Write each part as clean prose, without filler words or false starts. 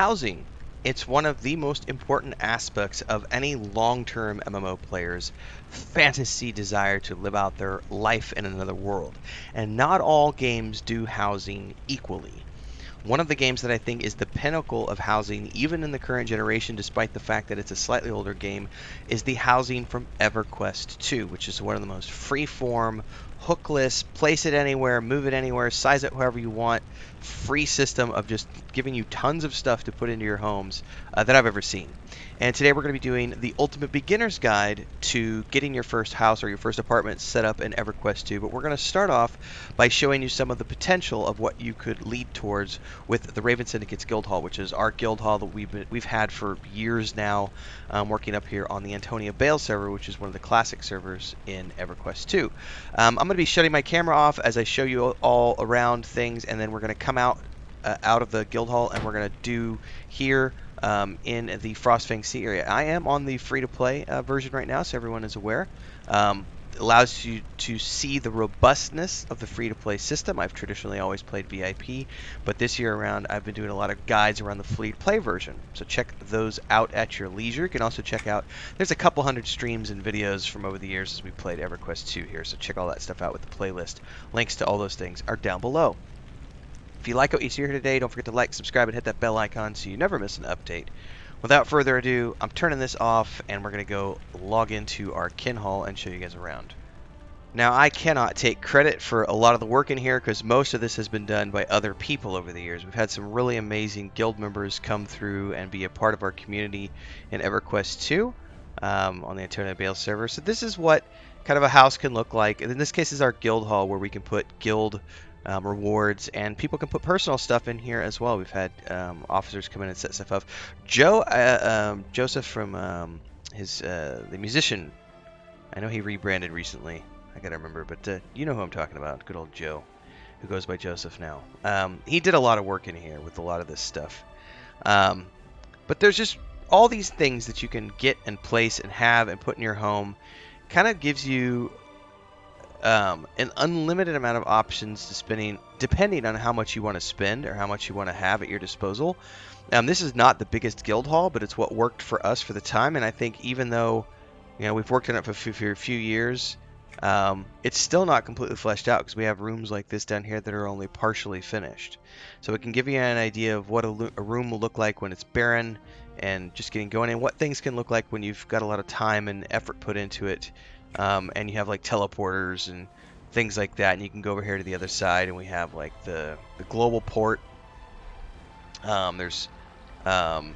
Housing. It's one of the most important aspects of any long-term MMO player's fantasy desire to live out their life in another world. And not all games do housing equally. One of the games that I think is the pinnacle of housing, even in the current generation, despite the fact that it's a slightly older game, is the housing from EverQuest 2, which is one of the most free-form, hookless, place it anywhere, move it anywhere, size it however you want, free system of just giving you tons of stuff to put into your homes that I've ever seen. And today we're going to be doing the ultimate beginner's guide to getting your first house or your first apartment set up in EverQuest 2. But we're going to start off by showing you some of the potential of what you could lead towards with the Raven Syndicate's Guild Hall, which is our guild hall that we've had for years now, working up here on the Antonia Bale server, which is one of the classic servers in EverQuest 2. I'm going to be shutting my camera off as I show you all around things, and then we're going to come out of the guild hall, and we're going to do here in the Frostfang Sea area. I am on the free-to-play version right now, so everyone is aware. Allows you to see the robustness of the free-to-play system. I've traditionally always played VIP, but this year around I've been doing a lot of guides around the free-to-play version. So check those out at your leisure. You can also check out, there's a couple hundred streams and videos from over the years as we played EverQuest 2 here, so check all that stuff out with the playlist. Links to all those things are down below. If you like what you see here today, don't forget to like, subscribe, and hit that bell icon so you never miss an update. Without further ado, I'm turning this off, and we're going to go log into our kin hall and show you guys around. Now, I cannot take credit for a lot of the work in here because most of this has been done by other people over the years. We've had some really amazing guild members come through and be a part of our community in EverQuest 2 on the Antonia Bale server. So this is what kind of a house can look like. And in this case is our guild hall where we can put guild rewards, and people can put personal stuff in here as well. We've had officers come in and set stuff up. Joseph from the musician, I know he rebranded recently. I gotta remember, but you know who I'm talking about. Good old Joe, who goes by Joseph now. He did a lot of work in here with a lot of this stuff. But there's just all these things that you can get and place and have and put in your home. Kind of gives you an unlimited amount of options to spending, depending on how much you want to spend or how much you want to have at your disposal. This is not the biggest guild hall, but it's what worked for us for the time. And I think even though we've worked on it for a few years, it's still not completely fleshed out because we have rooms like this down here that are only partially finished. So it can give you an idea of what a room will look like when it's barren and just getting going, and what things can look like when you've got a lot of time and effort put into it. And you have like teleporters and things like that, and you can go over here to the other side, and we have like the global port. There's the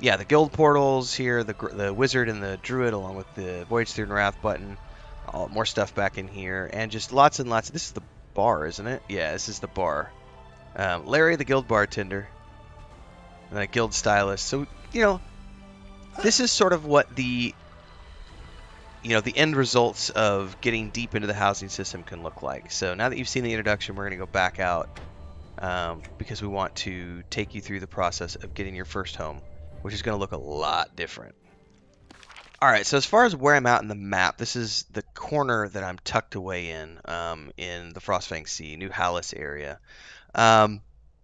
guild portals here, the wizard and the druid, along with the voyage through Norrath button. More stuff back in here, and just lots and lots. This is the bar, isn't it? Yeah, this is the bar. Larry, the guild bartender, and a guild stylist. So this is sort of what the end results of getting deep into the housing system can look like. So now that you've seen the introduction, we're going to go back out because we want to take you through the process of getting your first home, which is going to look a lot different. All right, so as far as where I'm at in the map, this is the corner that I'm tucked away in the Frostfang Sea, New Hallis area.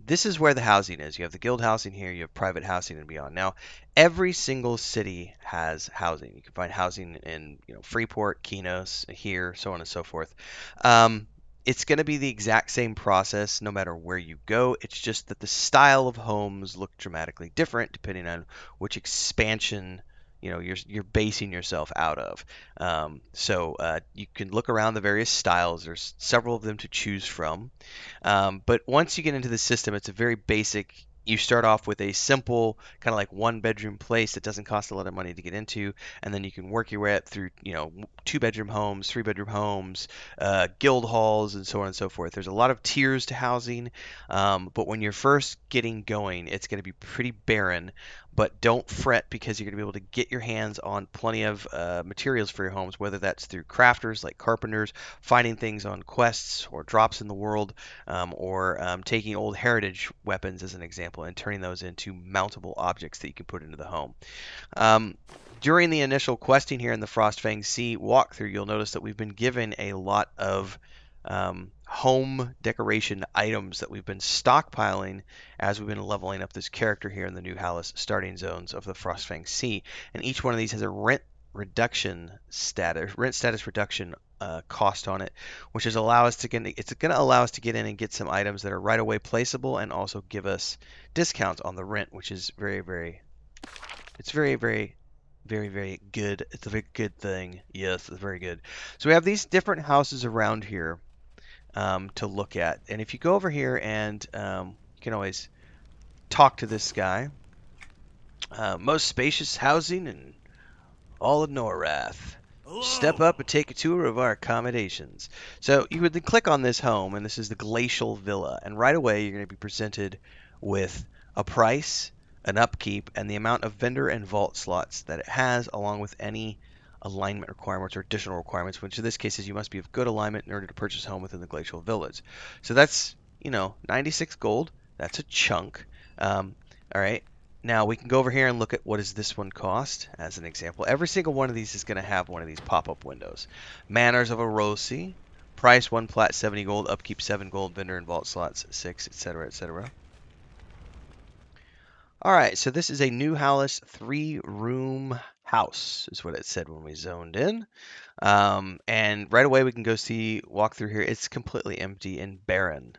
This is where the housing is. You have the guild housing here, you have private housing and beyond. Now, every single city has housing. You can find housing in Freeport, Kinos, here, so on and so forth. It's going to be the exact same process no matter where you go. It's just that the style of homes look dramatically different depending on which expansion you're basing yourself out of. So you can look around the various styles. There's several of them to choose from. But once you get into the system, it's a very basic. You start off with a simple kind of like one-bedroom place that doesn't cost a lot of money to get into, and then you can work your way up through two-bedroom homes, three-bedroom homes, guild halls, and so on and so forth. There's a lot of tiers to housing, but when you're first getting going, it's going to be pretty barren. But don't fret, because you're going to be able to get your hands on plenty of materials for your homes, whether that's through crafters like carpenters, finding things on quests or drops in the world, or taking old heritage weapons as an example and turning those into mountable objects that you can put into the home. During the initial questing here in the Frostfang Sea walkthrough, you'll notice that we've been given a lot of home decoration items that we've been stockpiling as we've been leveling up this character here in the New Hallis starting zones of the Frostfang Sea. And each one of these has a rent status reduction cost on it, which is allow us to get. It's going to allow us to get in and get some items that are right away placeable, and also give us discounts on the rent, which is it's very good. It's a very good thing. Yes, it's very good. So we have these different houses around here to look at. And if you go over here and you can always talk to this guy. Most spacious housing in all of Norrath. Step up and take a tour of our accommodations. So you would then click on this home, and this is the Glacial Villa. And right away, you're going to be presented with a price, an upkeep, and the amount of vendor and vault slots that it has, along with any alignment requirements or additional requirements, which in this case is you must be of good alignment in order to purchase home within the Glacial Village. So that's, 96 gold. That's a chunk. All right. Now we can go over here and look at what does this one cost as an example. Every single one of these is going to have one of these pop-up windows. Manners of Erosi, price 1 plat 70 gold, upkeep 7 gold, vendor and vault slots 6, etc., etc. All right, so this is a New Hallis 3-room house, is what it said when we zoned in. And right away we can go walk through here. It's completely empty and barren.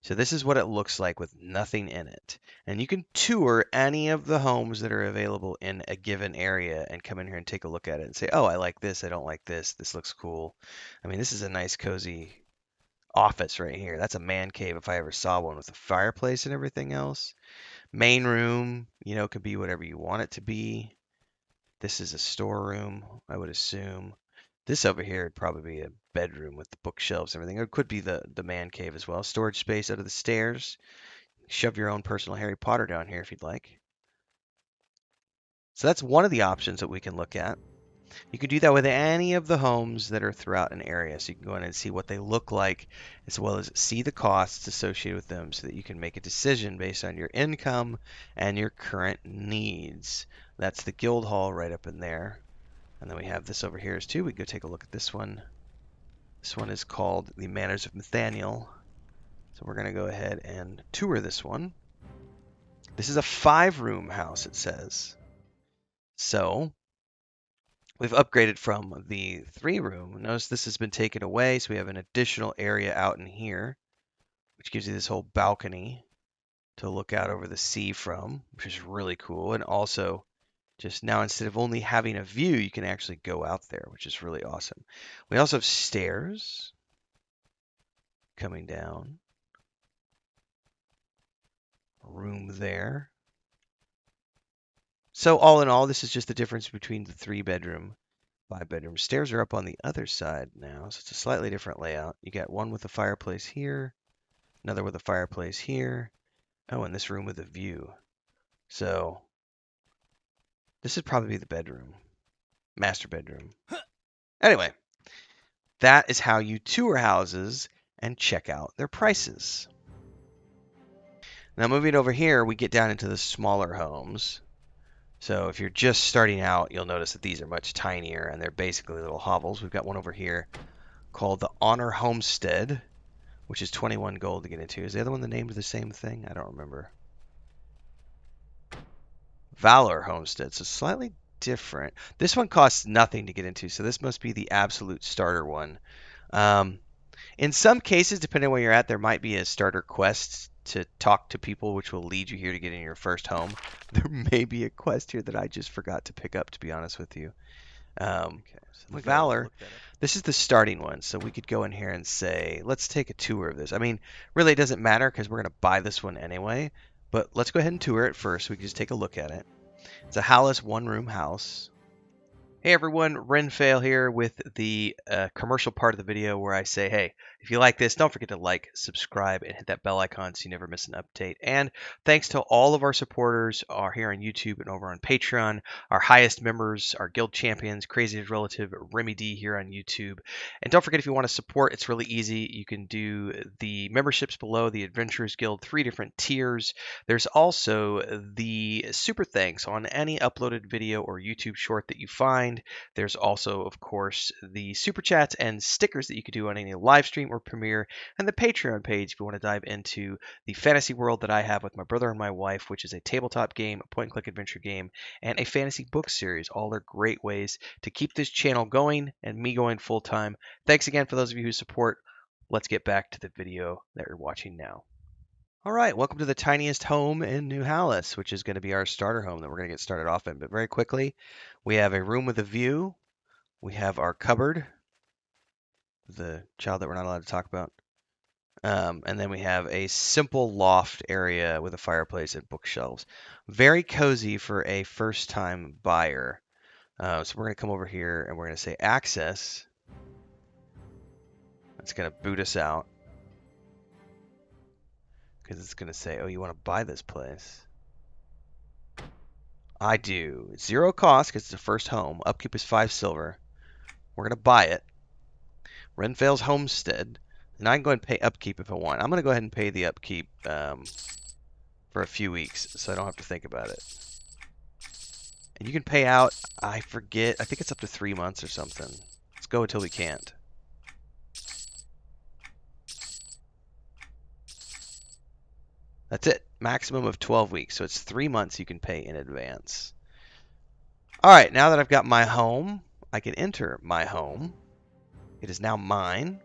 So this is what it looks like with nothing in it. And you can tour any of the homes that are available in a given area and come in here and take a look at it and say, oh, I like this, I don't like this, this looks cool. I mean, this is a nice cozy office right here. That's a man cave if I ever saw one, with a fireplace and everything else. Main room, could be whatever you want it to be. This is a storeroom, I would assume. This over here would probably be a bedroom with the bookshelves and everything. It could be the man cave as well. Storage space under the stairs. Shove your own personal Harry Potter down here if you'd like. So that's one of the options that we can look at. You can do that with any of the homes that are throughout an area. So you can go in and see what they look like, as well as see the costs associated with them, so that you can make a decision based on your income and your current needs. That's the guild hall right up in there. And then we have this over here too. We can go take a look at this one. This one is called the Manners of Nathaniel. So we're going to go ahead and tour this one. This is a 5-room house, it says. So we've upgraded from the 3-room. Notice this has been taken away, so we have an additional area out in here, which gives you this whole balcony to look out over the sea from, which is really cool. And also, just now, instead of only having a view, you can actually go out there, which is really awesome. We also have stairs coming down. Room there. So all in all, this is just the difference between the 3-bedroom, 5-bedroom. Stairs are up on the other side now, so it's a slightly different layout. You got one with a fireplace here, another with a fireplace here. Oh, and this room with a view. So this would probably be the bedroom, master bedroom. Anyway, that is how you tour houses and check out their prices. Now moving over here, we get down into the smaller homes. So if you're just starting out, you'll notice that these are much tinier, and they're basically little hovels. We've got one over here called the Honor Homestead, which is 21 gold to get into. Is the other one the name of the same thing? I don't remember. Valor Homestead, so slightly different. This one costs nothing to get into, so this must be the absolute starter one. In some cases, depending on where you're at, there might be a starter quest to talk to people, which will lead you here to get in your first home. There may be a quest here that I just forgot to pick up, to be honest with you. Okay, so Valor, this is the starting one, so we could go in here and say, let's take a tour of this. I mean, really it doesn't matter because we're going to buy this one anyway, but let's go ahead and tour it first so we can just take a look at it. It's a Hallis 1-room house. Hey everyone, Renfail here with the commercial part of the video where I say, hey, if you like this, don't forget to like, subscribe, and hit that bell icon so you never miss an update. And thanks to all of our supporters here on YouTube and over on Patreon, our highest members, our guild champions, Crazy's Relative, Remy D here on YouTube. And don't forget, if you want to support, it's really easy. You can do the memberships below, the Adventurers Guild, 3 different tiers. There's also the super thanks on any uploaded video or YouTube short that you find. And there's also, of course, the super chats and stickers that you could do on any live stream or premiere, and the Patreon page if you want to dive into the fantasy world that I have with my brother and my wife, which is a tabletop game, a point and click adventure game, and a fantasy book series. All are great ways to keep this channel going and me going full time. Thanks again for those of you who support. Let's get back to the video that you're watching now. All right, welcome to the tiniest home in New Hallis, which is going to be our starter home that we're going to get started off in. But very quickly, we have a room with a view. We have our cupboard, the child that we're not allowed to talk about. And then we have a simple loft area with a fireplace and bookshelves. Very cozy for a first-time buyer. So we're going to come over here and we're going to say access. That's going to boot us out because it's going to say, oh, you want to buy this place? I do. 0 cost because it's the first home. Upkeep is 5 silver. We're going to buy it. Renfell's Homestead. And I can go ahead and pay upkeep if I want. I'm going to go ahead and pay the upkeep for a few weeks so I don't have to think about it. And you can pay out, I forget, I think it's up to 3 months or something. Let's go until we can't. That's it. Maximum of 12 weeks. So it's 3 months you can pay in advance. All right, now that I've got my home, I can enter my home. It is now mine.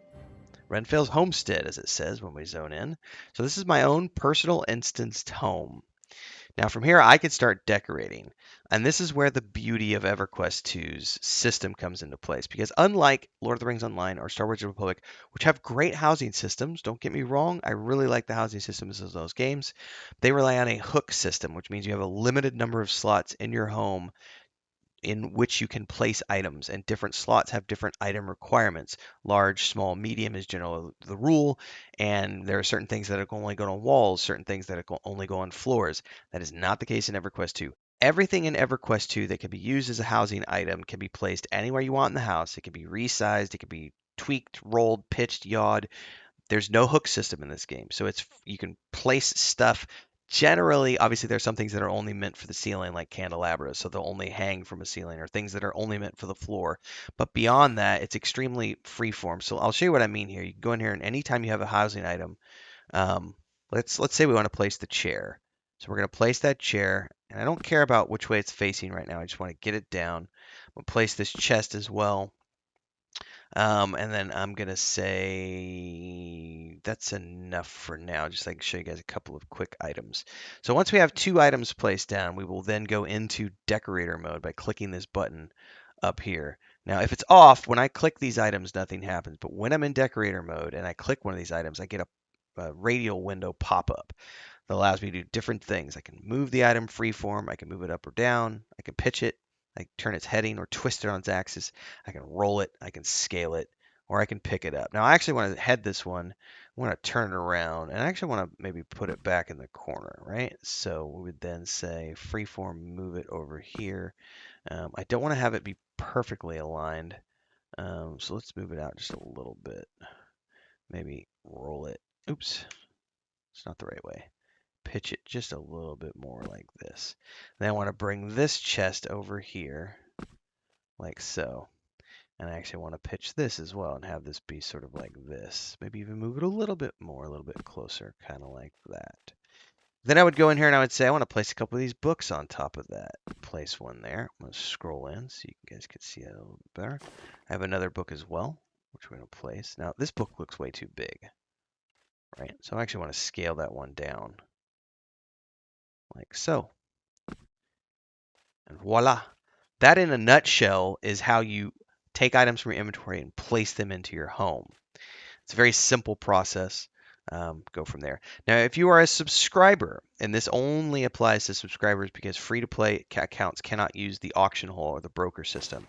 Renfell's Homestead, as it says when we zone in. So this is my own personal instanced home. Now from here, I could start decorating. And this is where the beauty of EverQuest 2's system comes into place. Because unlike Lord of the Rings Online or Star Wars: The Republic, which have great housing systems, don't get me wrong, I really like the housing systems of those games, they rely on a hook system, which means you have a limited number of slots in your home in which you can place items, and different slots have different item requirements. Large, small, medium is generally the rule, and there are certain things that only go on walls, certain things that only go on floors. That is not the case in EverQuest 2. Everything in EverQuest 2 that can be used as a housing item can be placed anywhere you want in the house. It can be resized, it can be tweaked, rolled, pitched, yawed. There's no hook system in this game, so you can place stuff. Generally, obviously, there's some things that are only meant for the ceiling, like candelabras, so they'll only hang from a ceiling, or things that are only meant for the floor. But beyond that, it's extremely freeform. So I'll show you what I mean here. You can go in here, and anytime you have a housing item, um, let's say we want to place the chair. So we're going to place that chair, and I don't care about which way it's facing right now. I just want to get it down. We'll place this chest as well. And then I'm going to say that's enough for now. Just like show you guys a couple of quick items. So once we have 2 items placed down, we will then go into decorator mode by clicking this button up here. Now, if it's off, when I click these items, nothing happens. But when I'm in decorator mode and I click one of these items, I get a radial window pop up that allows me to do different things. I can move the item freeform. I can move it up or down. I can pitch it. I can turn its heading or twist it on its axis. I can roll it. I can scale it, or I can pick it up. Now, I actually want to head this one. I want to turn it around, and I actually want to maybe put it back in the corner, right? So we would then say freeform, move it over here. I don't want to have it be perfectly aligned, so let's move it out just a little bit. Maybe roll it. Oops, it's not the right way. Pitch it just a little bit more like this. Then I want to bring this chest over here, like so. And I actually want to pitch this as well and have this be sort of like this. Maybe even move it a little bit more, a little bit closer, kind of like that. Then I would go in here and I would say I want to place a couple of these books on top of that. Place one there. I'm going to scroll in so you guys can see that a little bit better. I have another book as well, which we're going to place. Now, this book looks way too big, right? So I actually want to scale that one down, like so. And voila. That in a nutshell is how you take items from your inventory and place them into your home. It's a very simple process. Go from there. Now, if you are a subscriber, and this only applies to subscribers because free-to-play accounts cannot use the auction hall or the broker system.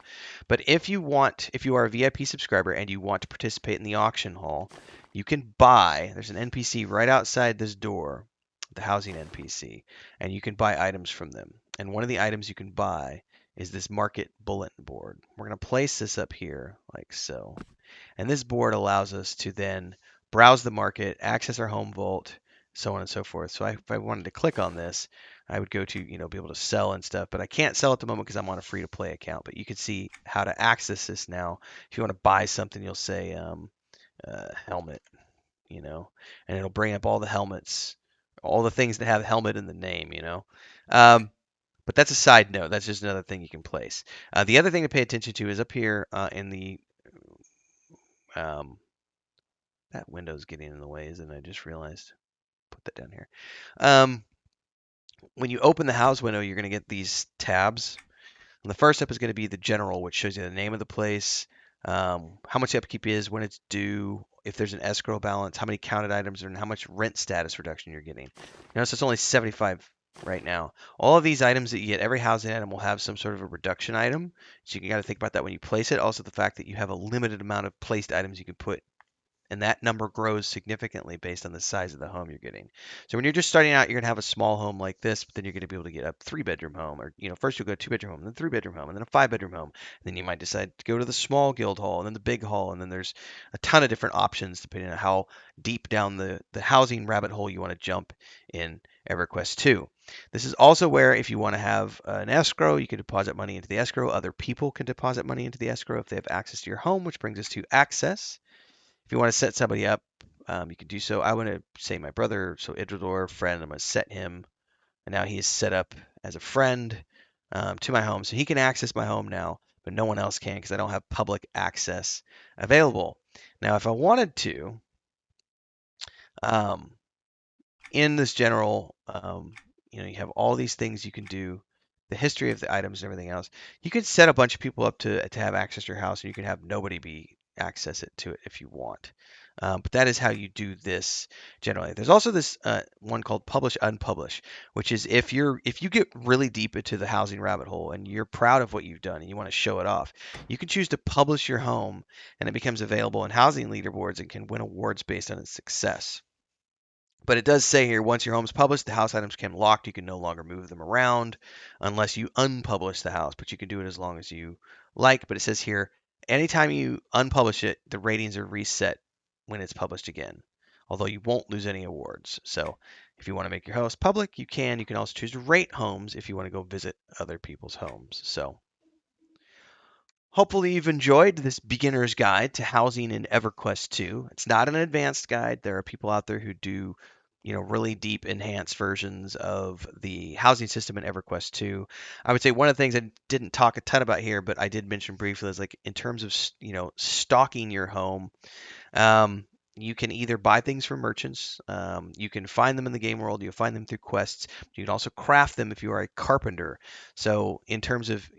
But if you are a VIP subscriber and you want to participate in the auction hall, you can buy. There's an NPC right outside this door, the housing NPC, and you can buy items from them. And one of the items you can buy is this market bulletin board. We're going to place this up here like so. And this board allows us to then browse the market, access our home vault, so on and so forth. So if I wanted to click on this, I would go to, be able to sell and stuff. But I can't sell at the moment because I'm on a free to play account. But you can see how to access this now. If you want to buy something, you'll say helmet, and it'll bring up all the helmets, all the things that have helmet in the name. Um, but that's a side note. That's just another thing you can place. The other thing to pay attention to is up here in the um, that window's getting in the way, isn't it? I just realized. Put that down here. Um, when you open the house window, you're going to get these tabs. And the first step is going to be the general, which shows you the name of the place, how much upkeep is, when it's due, if there's an escrow balance, how many counted items, and how much rent status reduction you're getting. So it's only 75 right now. All of these items that you get, every housing item will have some sort of a reduction item. So you got to think about that when you place it. Also, the fact that you have a limited amount of placed items you can put, and that number grows significantly based on the size of the home you're getting. So when you're just starting out, you're gonna have a small home like this, but then you're gonna be able to get a 3-bedroom home, or first you'll go 2-bedroom home, then 3-bedroom home, and then a 5-bedroom home. And then you might decide to go to the small guild hall, and then the big hall, and then there's a ton of different options depending on how deep down the housing rabbit hole you want to jump in EverQuest 2. This is also where if you want to have an escrow, you can deposit money into the escrow. Other people can deposit money into the escrow if they have access to your home, which brings us to access. If you want to set somebody up, you can do so. I want to say my brother, so Idrador, friend, I'm going to set him, and now he is set up as a friend to my home. So he can access my home now, but no one else can because I don't have public access available. Now, if I wanted to, um, in this general, you have all these things you can do, the history of the items and everything else. You could set a bunch of people up to have access to your house, and you can have nobody be access it to it if you want. But that is how you do this generally. There's also this one called publish unpublish, which is if you get really deep into the housing rabbit hole and you're proud of what you've done and you want to show it off, you can choose to publish your home, and it becomes available in housing leaderboards and can win awards based on its success. But it does say here, once your home is published, the house items become locked. You can no longer move them around unless you unpublish the house, but you can do it as long as you like. But it says here, anytime you unpublish it, the ratings are reset when it's published again, although you won't lose any awards. So if you want to make your house public, you can. You can also choose to rate homes if you want to go visit other people's homes. So hopefully you've enjoyed this beginner's guide to housing in EverQuest 2. It's not an advanced guide. There are people out there who do, really deep enhanced versions of the housing system in EverQuest 2. I would say one of the things I didn't talk a ton about here, but I did mention briefly is like in terms of, stocking your home. Um, you can either buy things from merchants, you can find them in the game world, you'll find them through quests. You can also craft them if you are a carpenter. So, in terms of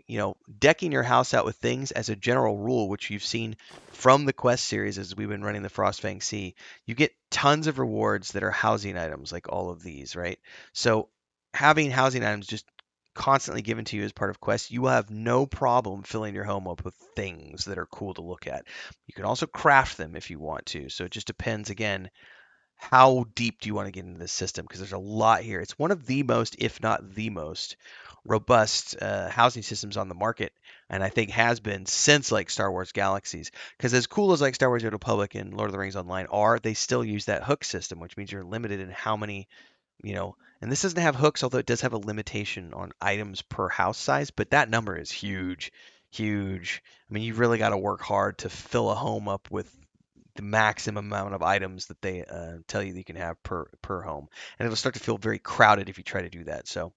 decking your house out with things, as a general rule, which you've seen from the quest series as we've been running the Frostfang Sea, you get tons of rewards that are housing items, like all of these, right? So, having housing items just constantly given to you as part of quests, you will have no problem filling your home up with things that are cool to look at. You can also craft them if you want to. So it just depends, again, how deep do you want to get into this system? Because there's a lot here. It's one of the most, if not the most, robust housing systems on the market, and I think has been since like Star Wars Galaxies. Because as cool as like Star Wars: The Old Republic and Lord of the Rings Online are, they still use that hook system, which means you're limited in how many and this doesn't have hooks, although it does have a limitation on items per house size, but that number is huge, huge. I mean, you've really got to work hard to fill a home up with the maximum amount of items that they tell you that you can have per home, and it'll start to feel very crowded if you try to do that. So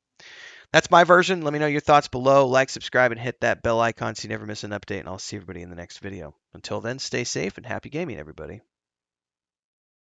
that's my version. Let me know your thoughts below. Like, subscribe, and hit that bell icon so you never miss an update, and I'll see everybody in the next video. Until then, stay safe and happy gaming, everybody.